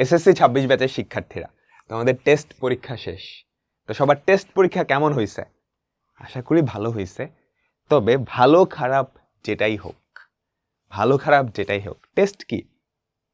SSC 26 ব্যাচের শিক্ষার্থীরা, তোমাদের টেস্ট পরীক্ষা শেষ। তো সবার টেস্ট পরীক্ষা কেমন হয়েছে? আশা করি ভালো হয়েছে। তবে ভালো খারাপ যেটাই হোক, টেস্ট কি?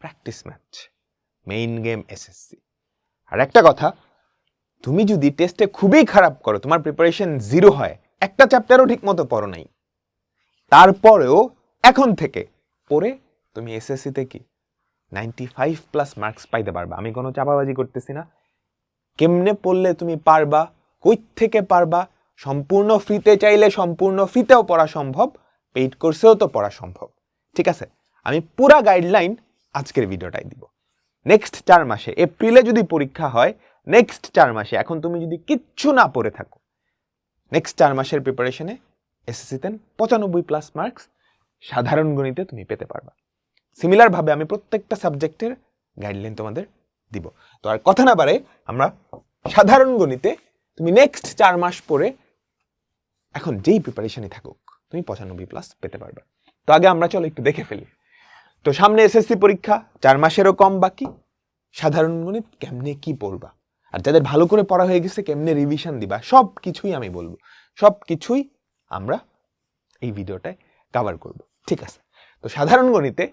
Practice match, main game SSC. আর একটা কথা, তুমি যদি টেস্টে খুবই খারাপ করো, তোমার প্রিপারেশন 0 হয়, একটা চ্যাপ্টারও ঠিক মতো পড়ো নাই, তারপরেও এখন থেকে পড়ে তুমি এসএসসিতে কি 95+ মার্কস পাইতে পারবা। আমি কোনো চাপাবাজি করতেছি না। কেমনে পড়লে তুমি পারবা, কই থেকে পারবা, সম্পূর্ণ ফ্রিতে চাইলে সম্পূর্ণ ফ্রিতেও পড়া সম্ভব, পেইড কোর্সেও তো পড়া সম্ভব। ঠিক আছে, আমি পুরা গাইডলাইন আজকের ভিডিওটাই দিব। নেক্সট 4 মাসে, এপ্রিলে যদি পরীক্ষা হয়, নেক্সট 4 মাসে এখন তুমি যদি কিচ্ছু না পড়ে থাকো, নেক্সট 4 মাসের প্রিপারেশনে এসএসসিতে 95+ মার্কস সাধারণ গণিতে তুমি পেতে পারবা। সিমিলার ভাবে আমি প্রত্যেকটা সাবজেক্টের গাইডলাইন তোমাদের দিব। তো আর কথা না বাড়ে, আমরা সাধারণ গণিতে তুমি নেক্সট 4 মাস পরে এখন যেই প্রিপারেশনই থাকুক তুমি 95+ পেতে পারবা। তো আগে আমরা চলো একটু দেখে ফেলি। তো সামনে এসএসসি পরীক্ষা, 4 মাসেরও কম বাকি। সাধারণ গণিত কেমনে কি পড়বা, আর যাদের ভালো করে পড়া হয়ে গেছে কেমনে রিভিশন দিবা, সব কিছুই আমি বলবো, সব কিছুই আমরা এই ভিডিওটায় কভার করব। ঠিক আছে, তো সাধারণ গণিতে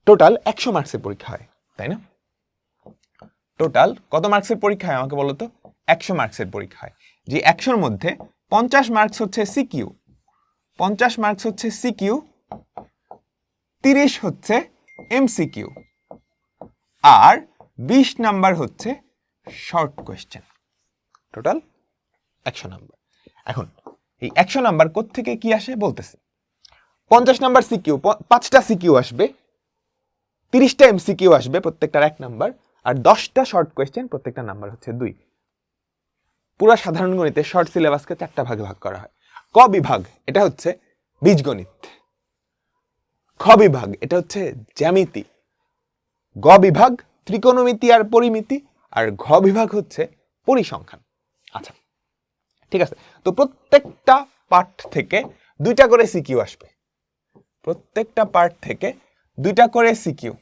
টোটাল 100 মার্কসের পরীক্ষা হয়, তাই না? টোটাল কত মার্কসের পরীক্ষা হয় আমাকে বলো তো? 100 মার্কসের পরীক্ষা হয়। যে 100-র মধ্যে 50 মার্কস হচ্ছে সিকিউ, 50 মার্কস হচ্ছে সিকিউ, 30 হচ্ছে এমসিকিউ, আর 20 নাম্বার হচ্ছে শর্ট কোয়েশ্চেন। Total 100 number. এখন এই 100 নাম্বার কোত্থেকে কি আসে বলতেছি। 50 নাম্বার সিকিউ, 5টা সিকিউ আসবে, 30টা এমসিকিউ আসবে, প্রত্যেকটার 1 নাম্বার, আর 10টা শর্ট কোয়েশ্চেন, প্রত্যেকটা নাম্বার হচ্ছে 2। পুরা সাধারণ গণিতে শর্ট সিলেবাসকে 4টা ভাগে ভাগ করা হয়। ক বিভাগ, এটা হচ্ছে বীজগণিত। খ বিভাগ, এটা হচ্ছে জ্যামিতি। গ বিভাগ ত্রিকোণমিতি আর পরিমিতি, আর ঘ বিভাগ হচ্ছে পরিসংখ্যান। আচ্ছা, ঠিক আছে। তো প্রত্যেকটা পার্ট থেকে 2টা করে সিকিউ আসবে, প্রত্যেকটা পার্ট থেকে 2টা করে সিকিউ,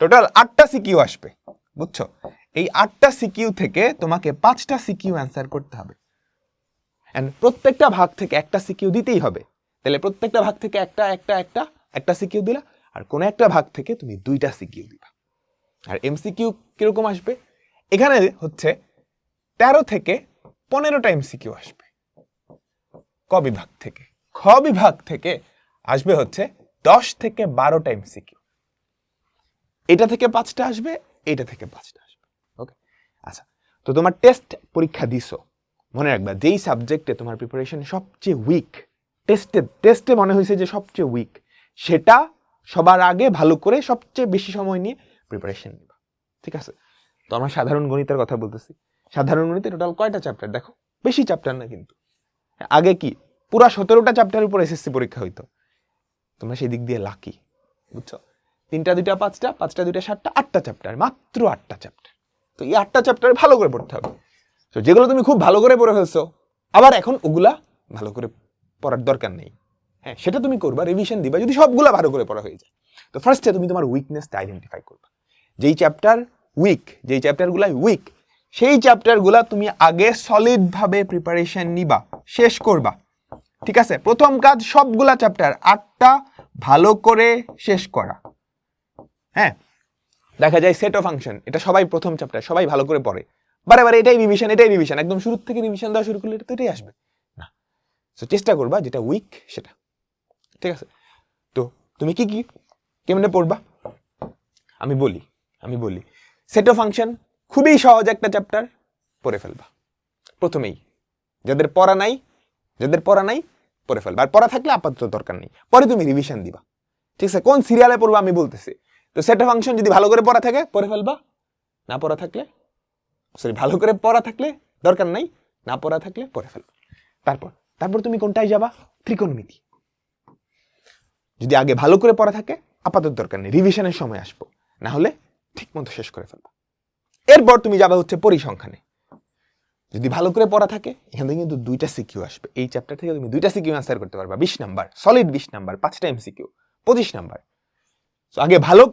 টোটাল 8টা সিকিউ আসবে, বুঝছো? এই 8টা সিকিউ থেকে তোমাকে 5টা সিকিউ অ্যান্সার করতে হবে, এন্ড প্রত্যেকটা ভাগ থেকে একটা সিকিউ দিতেই হবে। তাহলে প্রত্যেকটা ভাগ থেকে একটা সিকিউ দিলা, আর কোন একটা ভাগ থেকে তুমি 2টা সিকিউ দিবা। আর এমসিকিউ কিরকম আসবে? এখানে হচ্ছে 13 থেকে 15টা এমসিকিউ আসবে ক বিভাগ থেকে। খ বিভাগ থেকে আসবে হচ্ছে 10 থেকে 12টা এমসিকিউ। এটা থেকে 5টা আসবে, এটা থেকে 5টা আসবে। ওকে, আচ্ছা। তো তোমার টেস্ট পরীক্ষা দিছো, মনে রাখবা যেই সাবজেক্টে তোমার প্রিপারেশন সবচেয়ে উইক, টেস্টে মনে হয়েছে যে সবচেয়ে উইক, সেটা সবার আগে ভালো করে সবচেয়ে বেশি সময় নিয়ে প্রিপারেশন নিবা। ঠিক আছে, তো আমরা সাধারণ গণিতের কথা বলতেছি। সাধারণ গণিতে টোটাল কয়টা চ্যাপ্টার দেখো? বেশি চ্যাপ্টার না কিন্তু। আগে কি পুরা 17টা চ্যাপ্টারের উপর এসএসসি পরীক্ষা হইতো। তোমরা সেই দিক দিয়ে লাকি, বুঝছো? 3টা 2টা 5টা, 5টা 2টা 7টা, 8টা চ্যাপ্টার, মাত্র 8টা চ্যাপ্টার। তো এই 8টা চ্যাপ্টার ভালো করে পড়তে হবে। তো যেগুলো তুমি খুব ভালো করে পড়ে ফেলছো, আবার এখন ওগুলা ভালো করে পড়ার দরকার নেই। হ্যাঁ, সেটা তুমি করবা, রিভিশন দিবা যদি সবগুলা ভালো করে পড়া হয়ে যায়। তো ফার্স্টে তুমি তোমার উইকনেসটা আইডেন্টিফাই করবা। যেই চ্যাপ্টার উইক, যেই চ্যাপ্টারগুলা উইক, সেই চ্যাপ্টারগুলা তুমি আগে সলিড ভাবে প্রিপারেশন নিবা, শেষ করবা। ঠিক আছে, প্রথম কাজ সবগুলা চ্যাপ্টার 8টা ভালো করে শেষ করা। হ্যাঁ, দেখা যায় সেট অফ ফাংশন, এটা সবাই প্রথম চ্যাপ্টার সবাই ভালো করে পড়ে, বারে বারে এটাই রিভিশন, একদম শুরু থেকে রিভিশন দেওয়া শুরু করলে এটা তো এটাই আসবে না। তো চেষ্টা করবা যেটা উইক সেটা। ঠিক আছে, তো তুমি কি কেমনে পড়বা আমি বলি। সেট অফ ফাংশন খুবই সহজ একটা চ্যাপ্টার, পড়ে ফেলবা প্রথমেই। যাদের পড়া নাই পড়ে ফেলবা, আর পড়া থাকলে আপাতত দরকার নেই, পরে তুমি রিভিশন দিবা। ঠিক আছে, কোন সিরিয়ালে পড়বা আমি বলতেছি। তো সেট অফ ফাংশন যদি ভালো করে পড়া থাকে পড়ে ফেলবা, না পড়া থাকলে ভালো করে পড়া থাকলে দরকার নাই, না পড়া থাকলে পড়ে ফেলবা। তারপর তুমি কোনটায় যাবা? ত্রিকোণমিতি। যদি আগে ভালো করে পড়া থাকে আপাতত দরকার নেই, রিভিশনের সময় আসবো, না হলে ঠিক মতো শেষ করে ফেলবা। এরপর তুমি যাবে হচ্ছে পরিসংখ্যানে। যদি ভালো করে পড়া থাকে এখান থেকে কিন্তু 2টা সিকিউ আসবে। এই চ্যাপ্টার থেকে তুমি 2টা সিকিউ অ্যান্সার করতে পারবা, 20 নাম্বার, সলিড 20 নাম্বার, 5টা এমসিকিউ, 25 নাম্বার। আগে ভালো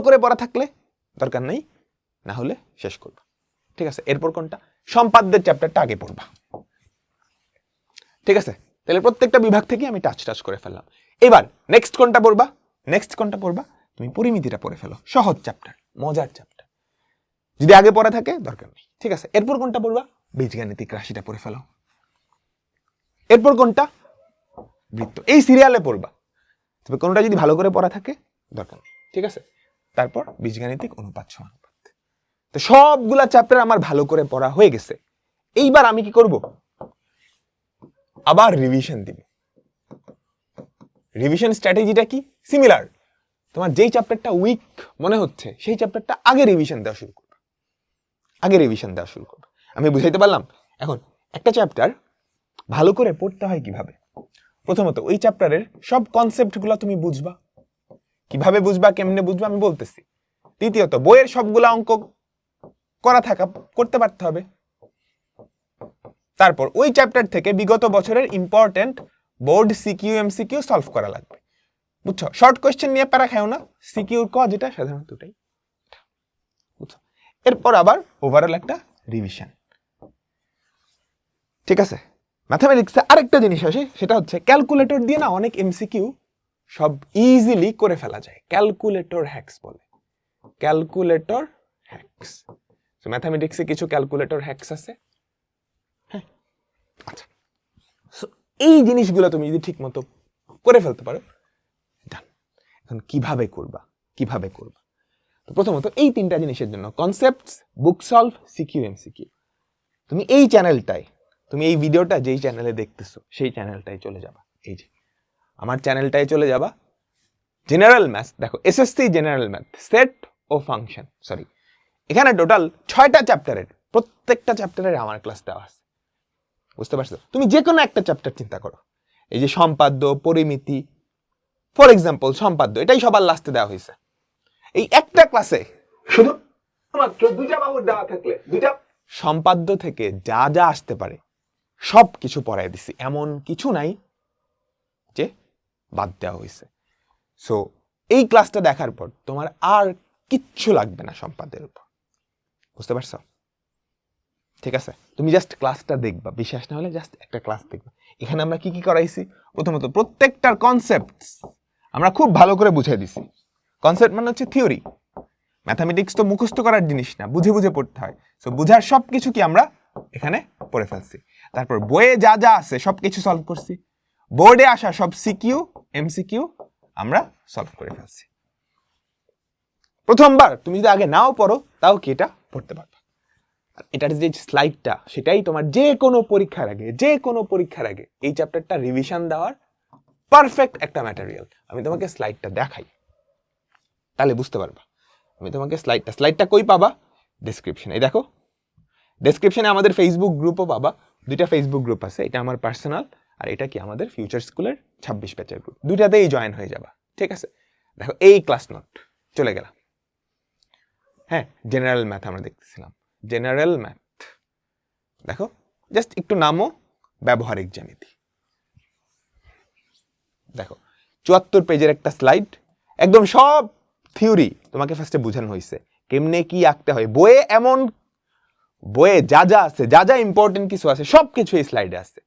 করে পড়া থাকলে দরকার নেই, না হলে শেষ করবা। ঠিক আছে, এরপর কোনটা? সম্পাদ্যের চ্যাপ্টারটা আগে পড়বা। ঠিক আছে, তাহলে প্রত্যেকটা বিভাগ থেকে আমি টাচ করে ফেললাম। এবার নেক্সট কোনটা পড়বা? তুমি পরিমিতিটা পড়ে ফেলো, সহজ চ্যাপ্টার, মজার চ্যাপ্টার। যদি আগে পড়া থাকে দরকার নেই। ঠিক আছে, এরপর কোনটা পড়বা? বীজগাণিতিক রাশিটা পড়ে ফেলো। এরপর কোনটা? বৃত্ত। এই সিরিয়ালে পড়বা, তবে কোনটা যদি ভালো করে পড়া থাকে দরকার নেই। ঠিক আছে, তারপর বীজগাণিতিক অনুপাত সমানুপাত। তো সবগুলা চ্যাপ্টার আমার ভালো করে পড়া হয়ে গেছে। এইবার আমি কি করব? আবার রিভিশন দিব। রিভিশন স্ট্র্যাটেজিটা কি? সিমিলার। তোমার যেই চ্যাপ্টারটা উইক মনে হচ্ছে সেই চ্যাপ্টারটা আগে রিভিশন দেওয়া শুরু করবে। আমি বুঝাইতে পারলাম? এখন একটা চ্যাপ্টার ভালো করে পড়তে হয় কিভাবে? প্রথমত ওই চ্যাপ্টারের সব কনসেপ্টগুলো তুমি বুঝবা। কিভাবে বুঝবা, কেমনে বুঝবা আমি বলতেছি। দ্বিতীয়ত বইয়ের সবগুলা অঙ্ক করতে পারতে হবে। তারপর ওই চ্যাপ্টার থেকে বিগত বছরের important board CQ MCQ solve করা লাগবে। বুঝছো? শর্ট কোয়েশ্চেন নিয়ে প্যারা খাও না, সিকিউর ক যেটা সাধারণত ওটাই। বুঝছো? এরপর আবার ওভারঅল একটা রিভিশন। ঠিক আছে, ম্যাথমেটিক্সে আরেকটা জিনিস আসে, সেটা হচ্ছে ক্যালকুলেটর দিয়ে না অনেক এমসিকিউ সব ইজিলি করে ফেলা যায়। ক্যালকুলেটর হ্যাক্স বলে, ক্যালকুলেটর হ্যাক্স। তো ম্যাথমেটিক্সে কিছু ক্যালকুলেটর হ্যাক্স আছে। হ্যাঁ, আচ্ছা, এই জিনিসগুলো তুমি যদি ঠিক মতো করে ফেলতে পারো, এখন কিভাবে করবা? তো প্রথমত এই তিনটা জিনিসের জন্য কনসেপ্টস, বুক সলভ, সিকিউ এমসিকিউ। তুমি এই চ্যানেলটায়, তুমি এই ভিডিওটা যেই চ্যানেলে দেখতেছো সেই চ্যানেলটায় চলে যাবা। এই যে আমার চ্যানেলটায় চলে যাবা, জেনারেল ম্যাথ। দেখো এসএসসি জেনারেল ম্যাথ, সেট ও ফাংশন, সরি, এখানে টোটাল 6টা চ্যাপ্টারের, প্রত্যেকটা চ্যাপ্টারের আমার ক্লাস দেওয়া আছে। বুঝতে পারছো? তুমি যে কোনো একটা চ্যাপ্টার চিন্তা করো, এই যে সম্পাদ্য, পরিমিতি, ফর এক্সাম্পল সম্পাদ্য, এটাই সবার লাস্টে দেওয়া হয়েছে। এই একটা ক্লাসে শুধু মাত্র 2টা বাহুর দেওয়া থাকলে 2টা সম্পাদ্য থেকে যা যা আসতে পারে সব কিছু পড়াই দিছি, এমন কিছু নাই যে বাদ দেওয়া হয়েছে। সো এই ক্লাসটা দেখার পর তোমার আর কিচ্ছু লাগবে না সম্পাদ্যের উপর। বুঝতে পারছো? ঠিক আছে, তুমি জাস্ট ক্লাসটা দেখবা, বিশ্বাস না হলে জাস্ট একটা ক্লাস দেখবা। এখানে আমরা কি কি করাইছি? প্রথমত প্রত্যেকটার কনসেপ্ট আমরা খুব ভালো করে বুঝিয়ে দিছি। কনসেপ্ট মানে হচ্ছে থিওরি। ম্যাথামেটিক্স তো মুখস্থ করার জিনিস না, বুঝে বুঝে পড়তে হয়। সো বুঝার সবকিছু কি আমরা এখানে পড়ে ফেলছি। তারপর বইয়ে যা যা আছে সবকিছু সলভ করছি। বোর্ডে আসা সব সিকিউ এমসিকিউ আমরা সলভ করে ফেলছি। প্রথমবার তুমি যদি আগে নাও পড়ো তাও কি এটা পড়তে পারবে। আর এটার যে স্লাইডটা, সেটাই তোমার যে কোনো পরীক্ষার আগে এই চ্যাপ্টারটা রিভিশন দেওয়ার পারফেক্ট একটা ম্যাটেরিয়াল। আমি তোমাকে স্লাইডটা দেখাই, তাহলে বুঝতে পারবা। আমি তোমাকে স্লাইডটা কই পাবা? ডেসক্রিপশনে। এই দেখো, ডেসক্রিপশনে আমাদের ফেসবুক গ্রুপও পাবা। 2টা ফেসবুক গ্রুপ আছে, এটা আমার পার্সোনাল, আর এটা কি আমাদের ফিউচার স্কুলের 26 ব্যাচের গ্রুপ। 2টাতেই জয়েন হয়ে যাবা। ঠিক আছে, দেখো এই ক্লাস নোট চলে গেলাম। হ্যাঁ, জেনারেল ম্যাথ আমরা দেখতেছিলাম। জেনারেল ম্যাথ দেখো, জাস্ট একটু নামও, ব্যবহারিক জ্যামিতি। দেখো 74 পেজের একটা স্লাইড, একদম সব থিওরি তোমাকে ফার্স্টে বোঝানো হয়েছে, কেমনে কি আঁকতে হয়। বইয়ে যা যা আছে, যা যা ইম্পর্টেন্ট কিছু আছে সব কিছু এই স্লাইডে আছে।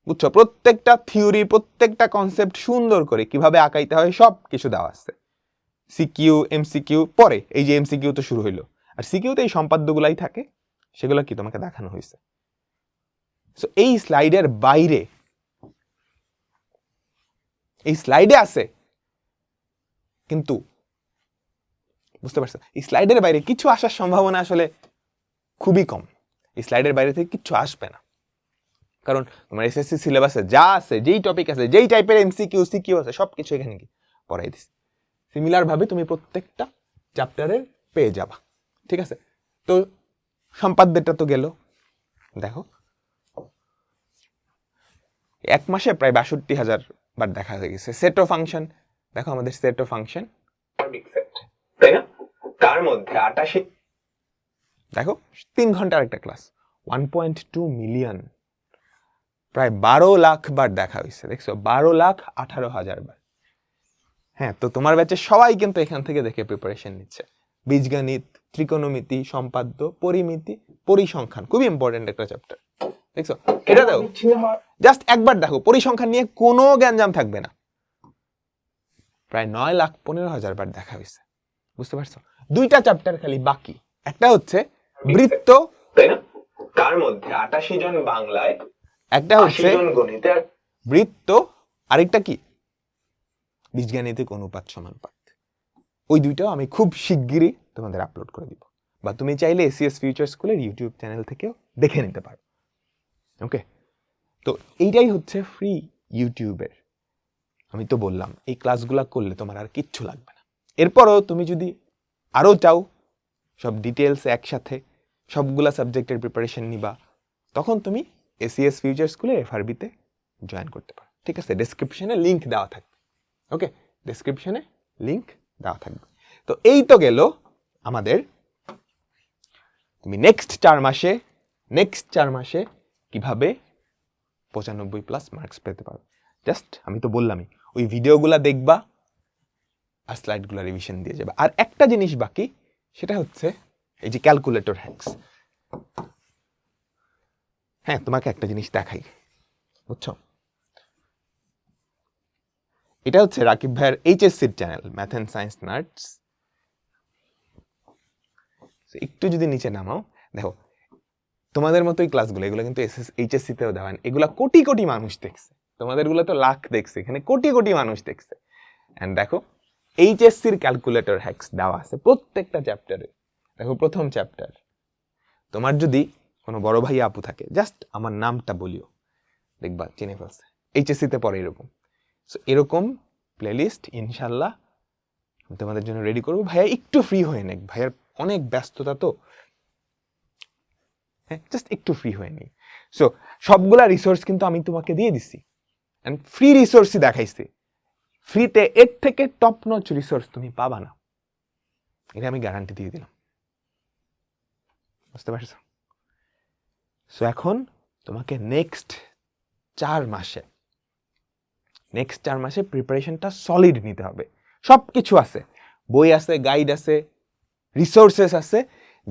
বুঝছো? প্রত্যেকটা থিওরি, প্রত্যেকটা কনসেপ্ট সুন্দর করে কিভাবে আঁকাইতে হয় সব কিছু দেওয়া আছে। সিকিউ এমসিকিউ পরে, এই যে এমসিকিউ তো শুরু হইলো, আর সিকিউতে এই সম্পাদ্যগুলাই থাকে, সেগুলো কি তোমাকে দেখানো হয়েছে। সো এই স্লাইডের বাইরে, এই স্লাইডে আছে কিন্তু, বুঝতে পারছো, এই স্লাইডের বাইরে কিছু আসার সম্ভাবনা আসলে খুবই কম। এই স্লাইডের বাইরে থেকে কিছু আসবে না, কারণ তোমার এসএসসি সিলেবাসে যা আছে, যেই টপিক আছে, যেই টাইপের এমসিকিউ সিকিউ আছে সবকিছু এখানে কি পড়াই দিচ্ছি। সিমিলার ভাবে তুমি প্রত্যেকটা চ্যাপ্টারে পেয়ে যাবা। ঠিক আছে, তো সম্পাদ্যটা তো গেল। দেখো 1 মাসে প্রায় 62,000 বার দেখা হয়ে গেছে। সেট ও ফাংশন, দেখো আমাদের সেট ও ফাংশন, তাই না? তার মধ্যে 88, দেখো 3 ঘন্টার একটা ক্লাস, 1.2 মিলিয়ন, প্রায় 12 লাখ বার দেখা হয়েছে। দেখছো, 12,18,000 বার। হ্যাঁ, তো তোমার ব্যাচে সবাই কিন্তু এখান থেকে দেখে প্রিপারেশন নিচ্ছে। বীজগণিত, ত্রিকোণমিতি, সম্পাদ্য, পরিমিতি, পরিসংখ্যান, খুবই ইম্পর্টেন্ট একটা চ্যাপ্টার। দেখছো, এটা দাও, জাস্ট একবার দেখো, পরিসংখ্যান নিয়ে কোনো জ্ঞানজাম থাকবে না। প্রায় 9,15,000 বার দেখা হয়েছে, বুঝতে পারছো? 2টা চ্যাপ্টার খালি বাকি। একটা হচ্ছে বৃত্ত, তাই না, তার মধ্যে 88 জন বাংলায়, একটা হচ্ছে গণিতে বৃত্ত, আরেকটা কি বীজগাণিতিক অনুপাত সমানুপাত। ওই দুইটাও আমি খুব শিগগিরই তোমাদের আপলোড করে দিব, বা তুমি চাইলে এসিএস ফিউচার স্কুলের ইউটিউব চ্যানেল থেকেও দেখে নিতে পারো। ওকে, তো এইটাই হচ্ছে ফ্রি ইউটিউবের। আমি তো বললাম এই ক্লাসগুলা করলে তোমার আর কিচ্ছু লাগবে না। এরপরও তুমি যদি আরও চাও সব ডিটেলস একসাথে সবগুলা সাবজেক্টের প্রিপারেশন নিবা, তখন তুমি এসিএস ফিউচার স্কুলের এফআরবিতে জয়েন করতে পারো। ঠিক আছে, ডেসক্রিপশনে লিঙ্ক দেওয়া থাকবে। ওকে, ডেসক্রিপশনে লিঙ্ক দেওয়া থাকবে। তো এই তো গেল আমাদের, তুমি নেক্সট 4 মাসে কিভাবে 95+ মার্কস পেতে পারো। জাস্ট আমি তো বললামই, ওই ভিডিওগুলা দেখবা আর স্লাইডগুলো রিভিশন দিয়ে যাবে। আর একটা জিনিস বাকি, সেটা হচ্ছে এই যে ক্যালকুলেটর হ্যাকস। হ্যাঁ, তোমাকে একটা জিনিস দেখাই, বুঝছো? এটা হচ্ছে রাকিব ভাইয়ের এইচএসসির চ্যানেল, ম্যাথ অ্যান্ড সায়েন্স নার্ডস। একটু যদি নিচে নামাও, দেখো তোমাদের মতোই ক্লাসগুলো, এগুলো কিন্তু এইচএসসিতেও দেওয়া, এগুলা কোটি কোটি মানুষ দেখছে, তোমাদেরগুলো তো লাখ দেখছে, এখানে কোটি কোটি মানুষ দেখছে। অ্যান্ড দেখো এইচএসসির ক্যালকুলেটর হ্যাকস দেওয়া আছে প্রত্যেকটা চ্যাপ্টারে। দেখো প্রথম চ্যাপ্টার, তোমার যদি কোনো বড় ভাই আপু থাকে, জাস্ট আমার নামটা বলিও, দেখবা চিনে ফেলছে, এইচএসসিতে পড়ে এরকম। সো এরকম প্লেলিস্ট ইনশাল্লাহ তোমাদের জন্য রেডি করবো। ভাইয়া একটু ফ্রি হয়ে নেক, ভাইয়ার অনেক ব্যস্ততা তো, হ্যাঁ জাস্ট একটু ফ্রি হয়ে নেই। সো সবগুলা রিসোর্স কিন্তু আমি তোমাকে দিয়ে দিচ্ছি, অ্যান্ড ফ্রি রিসোর্সই দেখাইছি। ফ্রিতে এর থেকে টপ নচ রিসোর্স তুমি পাবা না, এটা আমি গ্যারান্টি দিয়ে দিলাম, বুঝতে পারছো? সো এখন তোমাকে নেক্সট 4 মাসে প্রিপারেশনটা সলিড নিতে হবে। সব কিছু আছে, বই আছে, গাইড আছে, রিসোর্সেস আছে।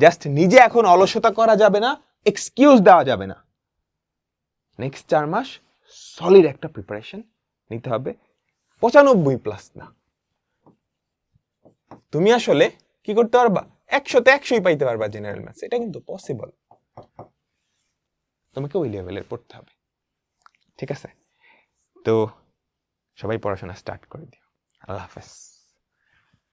জাস্ট নিজে এখন অলসতা করা যাবে না, এক্সকিউজ দেওয়া যাবে না। নেক্সট 4 মাস সলিড একটা প্রিপারেশন নিতে হবে, 95+ না। তুমি আসলে কি করতে পারবা, 100তে 100ই পাইতে পারবা জেনারেল ম্যাথস, এটা কিন্তু পসিবল। তোমাকে ওই লেভেলের পড়তে হবে, ঠিক আছে? তো সবাই পড়াশোনা স্টার্ট করে দিও। আল্লাহ হাফেজ।